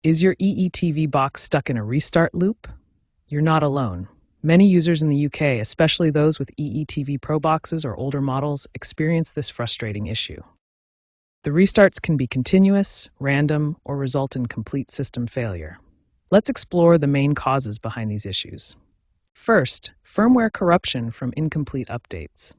Is your EETV box stuck in a restart loop? You're not alone. Many users in the UK, especially those with EETV Pro boxes or older models, experience this frustrating issue. The restarts can be continuous, random, or result in complete system failure. Let's explore the main causes behind these issues. First, firmware corruption from incomplete updates.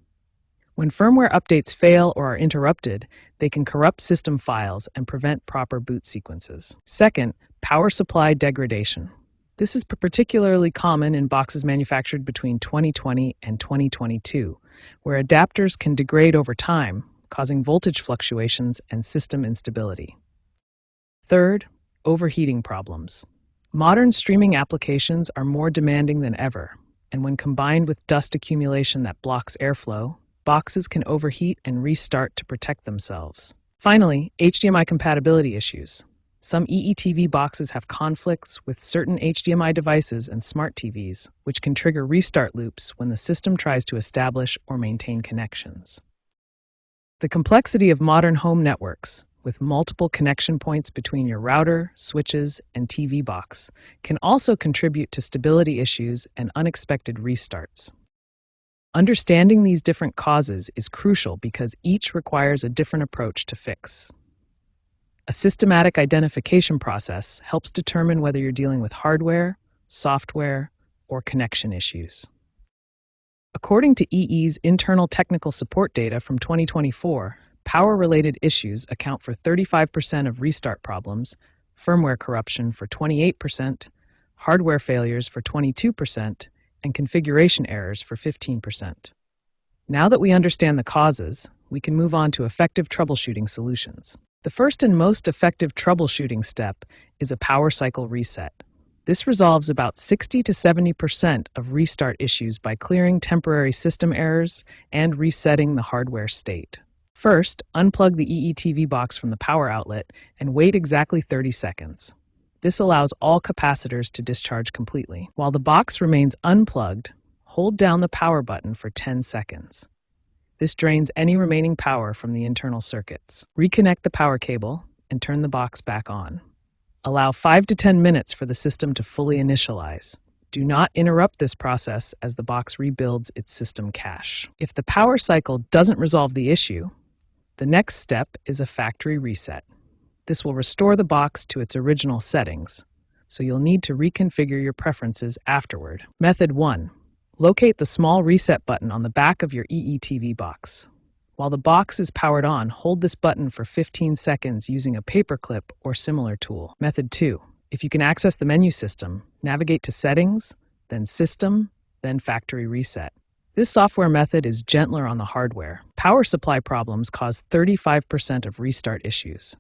When firmware updates fail or are interrupted, they can corrupt system files and prevent proper boot sequences. Second, power supply degradation. This is particularly common in boxes manufactured between 2020 and 2022, where adapters can degrade over time, causing voltage fluctuations and system instability. Third, overheating problems. Modern streaming applications are more demanding than ever, and when combined with dust accumulation that blocks airflow, boxes can overheat and restart to protect themselves. Finally, HDMI compatibility issues. Some EETV boxes have conflicts with certain HDMI devices and smart TVs, which can trigger restart loops when the system tries to establish or maintain connections. The complexity of modern home networks, with multiple connection points between your router, switches, and TV box, can also contribute to stability issues and unexpected restarts. Understanding these different causes is crucial because each requires a different approach to fix. A systematic identification process helps determine whether you're dealing with hardware, software, or connection issues. According to EE's internal technical support data from 2024, power-related issues account for 35% of restart problems, firmware corruption for 28%, hardware failures for 22%, and configuration errors for 15%. Now that we understand the causes, we can move on to effective troubleshooting solutions. The first and most effective troubleshooting step is a power cycle reset. This resolves about 60 to 70% of restart issues by clearing temporary system errors and resetting the hardware state. First, unplug the EETV box from the power outlet and wait exactly 30 seconds. This allows all capacitors to discharge completely. While the box remains unplugged, hold down the power button for 10 seconds. This drains any remaining power from the internal circuits. Reconnect the power cable and turn the box back on. Allow 5 to 10 minutes for the system to fully initialize. Do not interrupt this process as the box rebuilds its system cache. If the power cycle doesn't resolve the issue, the next step is a factory reset. This will restore the box to its original settings, so you'll need to reconfigure your preferences afterward. Method 1. Locate the small reset button on the back of your EETV box. While the box is powered on, hold this button for 15 seconds using a paperclip or similar tool. Method 2. If you can access the menu system, navigate to Settings, then System, then Factory Reset. This software method is gentler on the hardware. Power supply problems cause 35% of restart issues.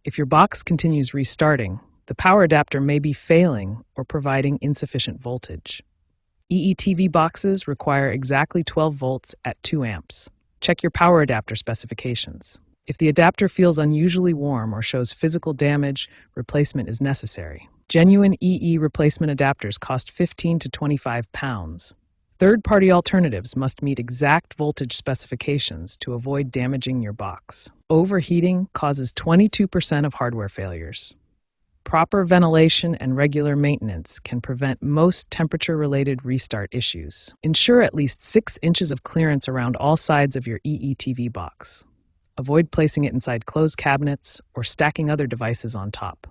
If your box continues restarting, the power adapter may be failing or providing insufficient voltage. EETV boxes require exactly 12 volts at 2 amps. Check your power adapter specifications. If the adapter feels unusually warm or shows physical damage, replacement is necessary. Genuine EE replacement adapters cost £15 to £25. Third-party alternatives must meet exact voltage specifications to avoid damaging your box. Overheating causes 22% of hardware failures. Proper ventilation and regular maintenance can prevent most temperature-related restart issues. Ensure at least 6 inches of clearance around all sides of your EETV box. Avoid placing it inside closed cabinets or stacking other devices on top.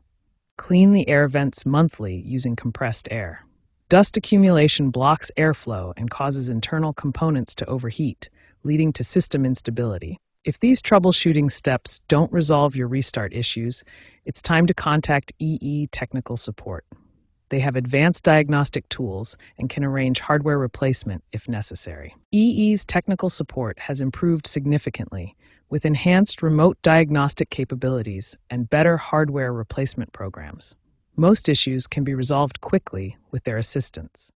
Clean the air vents monthly using compressed air. Dust accumulation blocks airflow and causes internal components to overheat, leading to system instability. If these troubleshooting steps don't resolve your restart issues, it's time to contact EE Technical Support. They have advanced diagnostic tools and can arrange hardware replacement if necessary. EE's technical support has improved significantly, with enhanced remote diagnostic capabilities and better hardware replacement programs. Most issues can be resolved quickly with their assistance.